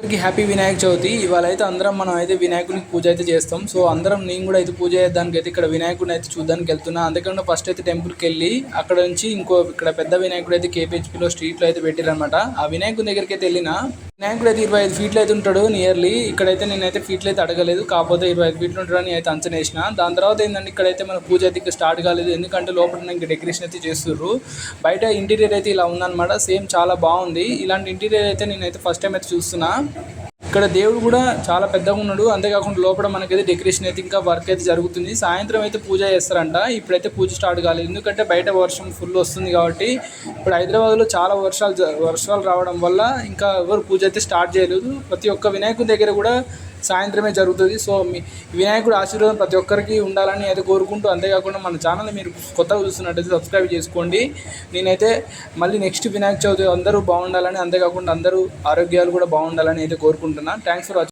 అందరికీ హ్యాపీ వినాయక చవితి. ఇవాళ అయితే అందరం మనం అయితే వినాయకునికి పూజ అయితే చేస్తాం. సో అందరం నేను కూడా అయితే పూజ చేద్దానికి అయితే ఇక్కడ వినాయకుడిని అయితే చూడడానికి వెళ్తున్నా. అందుకని ఫస్ట్ అయితే టెంపుల్కి వెళ్ళి అక్కడ నుంచి ఇక్కడ పెద్ద వినాయకుడు అయితే కేపీహెచ్పీలో స్ట్రీట్లో అయితే పెట్టారనమాట. ఆ వినాయకుడి దగ్గరికి అయితే వెళ్ళిన వినాయకుడు అయితే 25 ఫీట్లు అయితే ఉంటాడు నియర్లీ. ఇక్కడైతే నేనైతే ఫీట్లు అయితే అడగలేదు, కాకపోతే 25 ఫీట్లు ఉంటాడని అయితే అంచనా వేసిన. దాని తర్వాత ఏంటంటే ఇక్కడైతే మన పూజ అయితే ఇంకా స్టార్ట్ కాలేదు, ఎందుకంటే లోపల ఇంకా డెకరేషన్ అయితే చేస్తుర్రు. బయట ఇంటీరియర్ అయితే ఇలా ఉందన్నమాట, సేమ్ చాలా బాగుంది. ఇలాంటి ఇంటీరియర్ అయితే నేనైతే ఫస్ట్ టైం అయితే చూస్తున్నా. ఇక్కడ దేవుడు కూడా చాలా పెద్దగా ఉన్నాడు. అంతేకాకుండా లోపల మనకైతే డెకరేషన్ అయితే ఇంకా వర్క్ అయితే జరుగుతుంది. సాయంత్రం అయితే పూజ చేస్తారంట. ఇప్పుడైతే పూజ స్టార్ట్ కాలేదు, ఎందుకంటే బయట వర్షం ఫుల్ వస్తుంది కాబట్టి. ఇప్పుడు హైదరాబాద్లో చాలా వర్షాలు రావడం వల్ల ఇంకా ఎవరు పూజ అయితే స్టార్ట్ చేయలేదు. ప్రతి ఒక్క వినాయకుడి దగ్గర కూడా సాయంత్రమే జరుగుతుంది. సో మీ వినాయకుడు ఆశీర్వాదం ప్రతి ఒక్కరికి ఉండాలని అయితే కోరుకుంటూ, అంతేకాకుండా మన ఛానల్ని మీరు కొత్తగా చూస్తున్నట్టయితే సబ్స్క్రైబ్ చేసుకోండి. నేనైతే మళ్ళీ నెక్స్ట్ వినాయక చవితి అందరూ బాగుండాలని, అంతేకాకుండా అందరూ ఆరోగ్యాలు కూడా బాగుండాలని అయితే కోరుకుంటున్నాను. Thanks for watching.